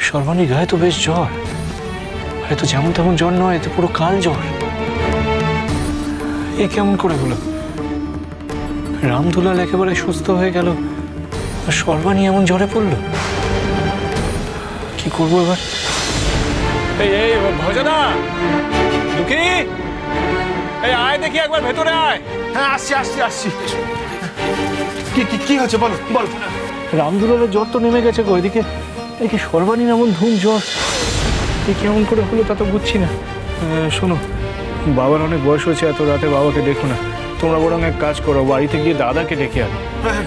সর্বাণীর গায়ে তো বেশ জ্বর, আরে তো যেমন তেমন জ্বর নয়, এতে পুরো কাল জ্বর। এ কেমন করে হলো? রামদুলাল একেবারে সুস্থ হয়ে গেল আর সর্বাণী এমন জ্বরে পড়লো। কি করবো এবার? এই ভজনা, দুঃখী, এই আয় দেখি একবার ভেতরে আয়। হ্যাঁ আসছি আসছি আসছি। কি হচ্ছে বলো বলো। রামদুলালের জ্বর তো নেমে গেছে গো, এদিকে সর্বাণীর এমন ধুম জ্বর, এ কেমন করে হলো তা তো বুঝছি না। শোনো, বাবার অনেক বয়স হয়েছে, এত রাতে বাবাকে দেখো না, তোমরা বরং এক কাজ করো, বাড়িতে গিয়ে দাদাকে ডেকে আনো।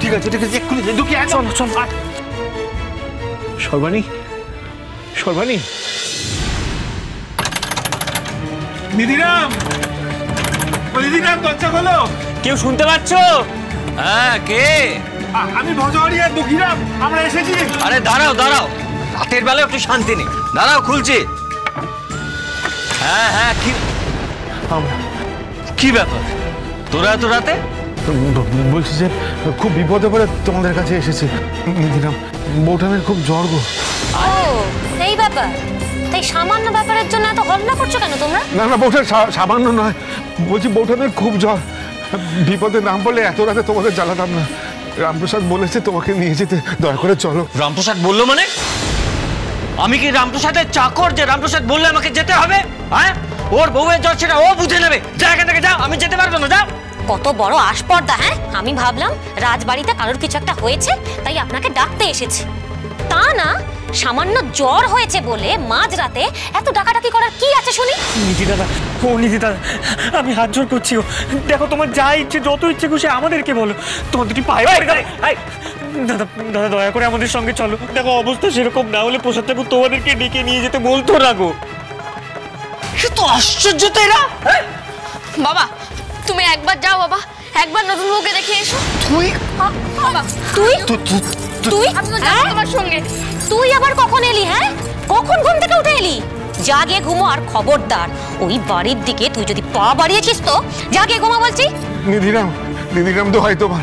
ঠিক আছে ঠিক আছে, এক্ষুনি দুঃখী আয়, চল চল। সর্বাণী, সর্বাণী, দিদিরাম, দিদিরাম দরজা খোলো। কেউ শুনতে পাচ্ছ? হ্যাঁ, কে? আমি ভজহরি আর দুঃখীরাম, আমরা এসেছি। আরে দাঁড়াও দাঁড়াও, রাতের বেলা একটু শান্তি নেই, দাঁড়াও খুলছি। হ্যাঁ হ্যাঁ, কি ব্যাপার তোরা এত রাতে? বলছি যে খুব বিপদে পড়ে তোমাদের কাছে এসেছি। দিদিরাম, বৌঠানের খুব জ্বর গো। ও সেই ব্যাপার, তাই সামান্য ব্যাপারের জন্য এত হল্লা করছো কেন তোমরা? না না বৌঠান সামান্য নয়, বলছি বৌঠানের খুব জ্বর, বিপদে নাম বললে এত রাতে তোমাদের জ্বালাতাম না। রামপ্রসাদ বলেছে তোমাকে নিয়ে যেতে, দয়া করে চলো। রামপ্রসাদ বললো মানে? আমি কি রামপ্রসাদের চাকর যে রামপ্রসাদ বললে আমাকে যেতে হবে? হ্যাঁ, ওর বউয়ের জ্বর সেটা ও বুঝে নেবে। যা এখান থেকে যাও, আমি যেতে পারবো না, যাও। কত বড় আস্পর্ধা! হ্যাঁ, আমি ভাবলাম রাজবাড়িতে কারোর কিছু একটা হয়েছে তাই আপনাকে ডাকতে এসেছি, তা না সামান্য জ্বর হয়েছে বলে মাঝরাতে এত ডাকাডাকি করার কি আছে শুনি? নিধি দাদা, ও নিধি দাদা, আমি হাত জোর করছি। ও দেখো, তোমার যা ইচ্ছে, যত ইচ্ছে খুশি আমাদেরকে বলো, তোমার দুটি পায়ে দাদা দাদা দয়া করে আমাদের সঙ্গে চলো। দেখো অবস্থা সেরকম না হলে প্রসাদ ঠাকুর তোমাদেরকে ডেকে নিয়ে যেতে বলতো না গো। সে তো আশ্চর্য তো এরা। বাবা তুমি একবার যাও, বাবা একবার নতুন বউকে দেখে এসো। তুই বাবা তুই তুই আমি তো যাবো তোমার সঙ্গে। তুই আবার কখন এলি? হ্যাঁ, কখন ঘুম থেকে উঠে এলি? জাগে ঘুমো, আর খবরদার ওই বাড়ির দিকে তুই যদি পা বাড়িয়েছিস তো জাগে ঘুমো বলছি। দিদিরাম, দিদিরাম দোহাই তোমার,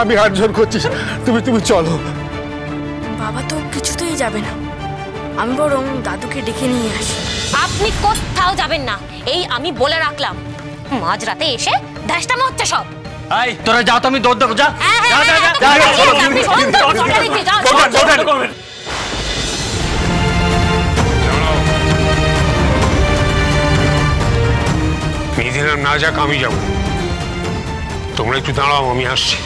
আমি হাত জোর করছিস, তুমি চলো। বাবা তো কিছুতেই যাবে না, আমি বরং দাদুকে ডেকে নিয়ে আসি। আপনি কোথাও যাবেন না, এই আমি বলে রাখলাম। মাঝরাতে এসে ধ্যাসটামো হচ্ছে সব। এই তোরা যাও, তো আমি দৌড় দেবো। যা যা যা যা। দিদিরাম না যাক, আমি যাবো। তোমরা একটু দাঁড়াও, আমি আসছি।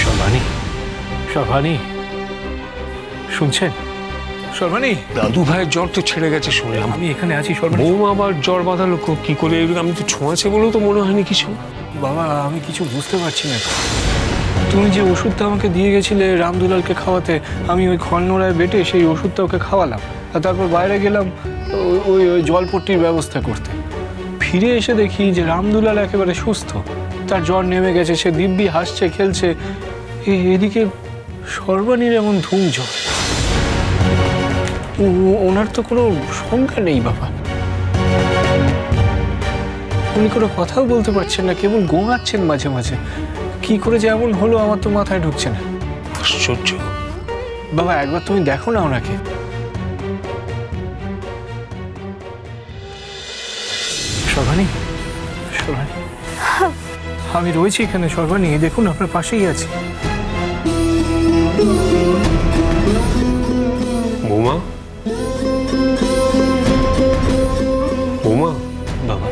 সর্বাণী, সর্বাণী, শুনছেন? সর্বাণী, দাদু ভাইয়ের জ্বর তো ছেড়ে গেছে শুনলাম। আমি এখানে আছি সর্বাণী। বৌমা আবার জ্বর বাঁধালো কি করে? আমি তো ছোঁয়াছে বলেও তো মনে হয়নি কিছু। বাবা, আমি কিছু বুঝতে পারছি না। তুমি যে ওষুধটা আমাকে দিয়ে গেছিলে রামদুলালকে খাওয়াতে, আমি ওই খড়নোড়ায় বেটে সেই ওষুধটা ওকে খাওয়ালাম, আর তারপর বাইরে গেলাম ওই জলপট্টির ব্যবস্থা করতে। ফিরে এসে দেখি যে রামদুলাল একেবারে সুস্থ, তার জ্বর নেমে গেছে, সে দিব্যি হাসছে খেলছে। এদিকে সর্বাণীর এমন ধুম জ্বর, ওনার তো কোনো সংখ্যা নেই বাবা। উনি কোনো কথাও বলতে পারছেন না, কেবল গোঙাচ্ছেন মাঝে মাঝে। কি করে যে এমন হলো আমার তো মাথায় ঢুকছে না। আশ্চর্য বাবা, একবার তুমি দেখো না ওনাকে। সর্বাণী, সর্বাণী, আমি রয়েছি এখানে। সর্বাণী দেখুন, আপনার পাশেই আছে। বৌমা, বৌমা। বাবা,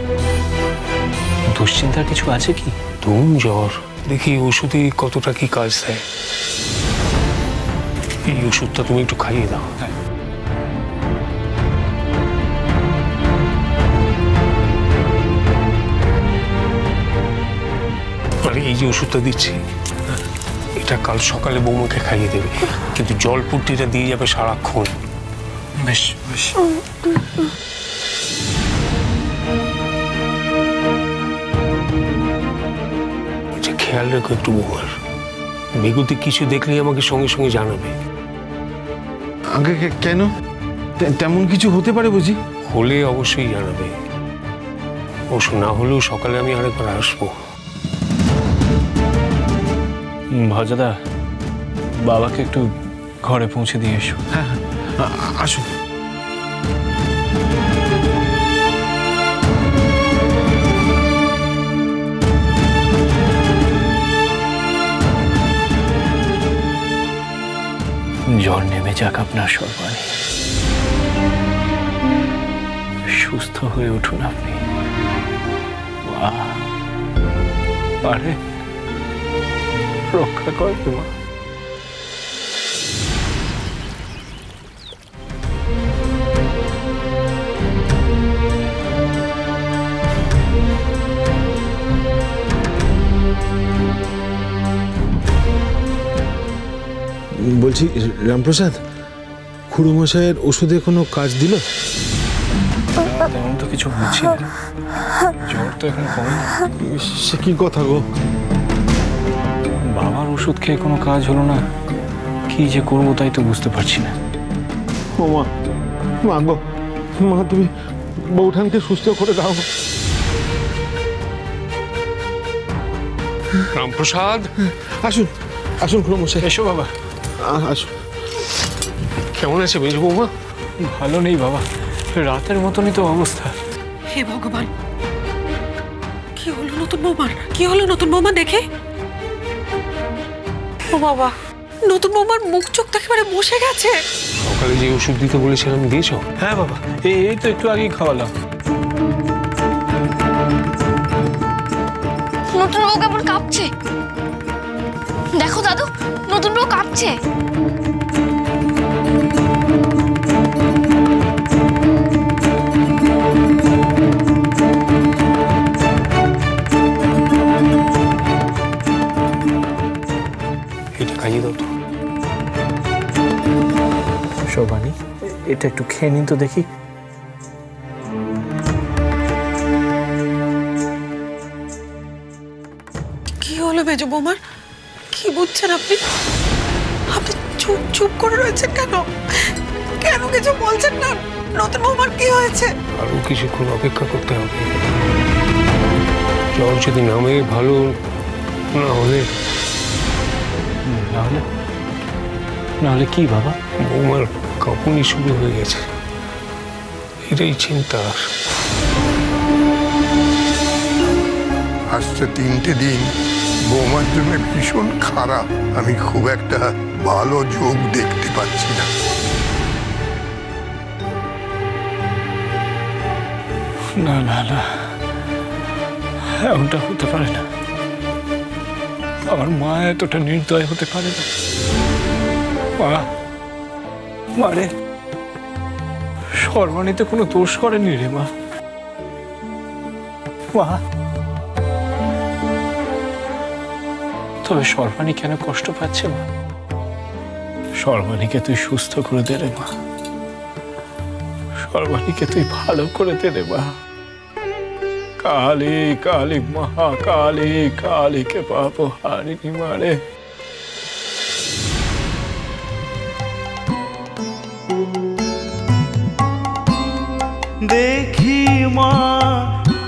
দুশ্চিন্তার কিছু আছে কি? ধুম জ্বর, দেখি ওষুধে কতটা কি কাজ দেয়। এই ওষুধটা তুমি একটু খাইয়ে দাও। আরে এই যে ওষুধটা দিচ্ছি, এটা কাল সকালে বৌমাকে খাইয়ে দেবে, কিন্তু জলপট্টিটা দিয়ে যাবে সারাক্ষণ। বেশ বেশ। খেয়াল রেখো একটু বৌমার। বেগুতে কিছু দেখলেই আমাকে সঙ্গে সঙ্গে জানাবে। আগে কেন? তেমন কিছু হতে পারে বুঝি? হলে অবশ্যই জানাবে। অবশ্য না হলেও সকালে আমি আরেকবার আসবো। ভজদা, বাবাকে একটু ঘরে পৌঁছে দিয়ে এসো। হ্যাঁ হ্যাঁ আসুন। জ্বর নেমে যাক আপনার সর্বাণী, সুস্থ হয়ে উঠুন আপনি। আরে রক্ষা করবে মা। বলছি রামপ্রসাদ, খুড়োমশাইয়ের ওষুধে কোনো কাজ দিল? তেমন তো কিছু বুঝছি না, জ্বর তো এখন কমেনি। সে কি কথা গো? বাবার ওষুধ খেয়ে কোনো কাজ হলো না, কি যে করবো তাই তো বুঝতে পারছি না। ও মা, মা গো, মা তুমি বৌঠানকে সুস্থ করে দাও। রামপ্রসাদ, আসুন আসুন খুড়োমশাই, এসো বাবা। আসুন। কেমন আছে মেজ বৌমা? ভালো নেই বাবা, রাতের মতনই তো অবস্থা। হে ভগবান, কি হলো নতুন বৌমার? কি হলো নতুন বৌমা দেখে? ও বাবা, নতুন বৌমার মুখ চোখ তো একেবারে বসে গেছে। সকালে যে ওষুধ দিতে বলেছিলাম দিয়েছ? হ্যাঁ বাবা, এই তো একটু আগেই খাওয়ালাম। নতুন বউ কেমন কাঁপছে দেখো দাদু, নতুন বউ কাঁপছে। এটা খাইয়ে দাও তো। শোভানি, এটা একটু খেয়ে নিন তো দেখি। কি হলো মেজ বৌমার? কি বুঝছেন আপনি? আপনি চুপ চুপ করে রয়েছেন কেন? কেন কিছু বলছেন না? নতুন বৌমার কি হয়েছে? আরো কিছুক্ষণ অপেক্ষা করতে হবে। জ্বর যদি নামে ভালো, না হলে না হলে কি বাবা? বৌমার কাঁপুনি শুরু হয়ে গেছে, এটাই চিন্তা। আসছে 3টে দিন বৌমার জন্য ভীষণ খারাপ। আমি খুব একটা ভালো যোগ দেখতে পাচ্ছি না। না না না, এমনটা হতে পারে না। আমার মা এতটা নির্দয় হতে পারে না। মারে, সর্বাণীতে কোনো দোষ করেনি রে মা। তবে সর্বাণী কেন কষ্ট পাচ্ছে মা? সর্বাণীকে তুই সুস্থ করে দে রে মা, সর্বাণীকে তুই ভালো করে দে রে মা। কালী কালী মহাকালী, কালীকে পাপ হারিনি মারে। দেখি মা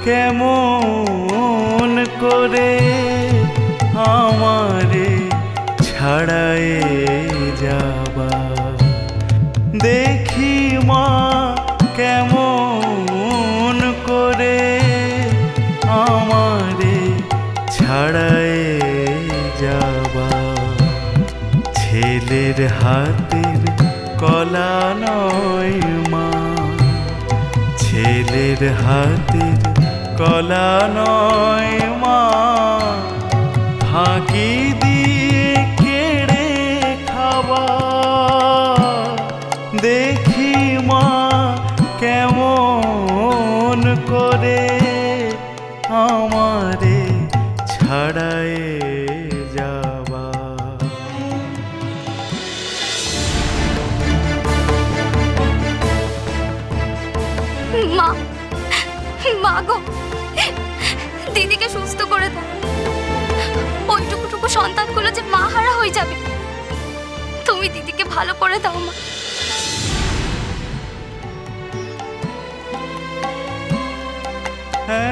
কেমন করে আমারে ছাড়ায়ে যাবা। দেখি মা কেমন করে আমারে ছাড়ায়ে যাবা। ছেলের হাতের কলা নয় মা, ছেলের হাতের কলা নয় মা, ফাঁকি দিয়ে কেড়ে খাবা। দেখি মা কেমন করে আমারে ছাড়ায়ে যাবা। মা, মা গো, দিদিকে সুস্থ করে দাও। ওইটুকুটুকু সন্তানগুলো যে মা হারা হয়ে যাবে। তুমি দিদিকে ভালো করে দাও মা।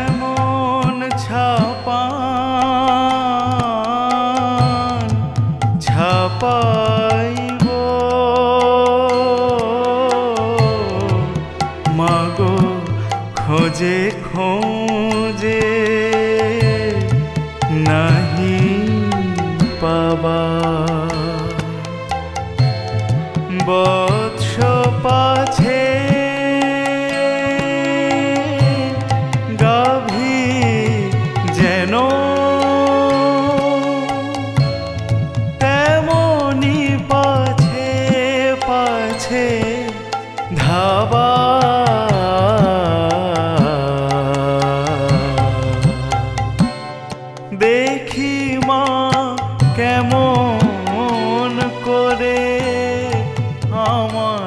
এমন ছাপান ছাপ পাইব মাগো খোঁজে খোঁজে নাহি পাবা বৎস পাছে গাভী যেন তেমনি পাছে পাছে ধাবা দেখি মা কেমন করে আমার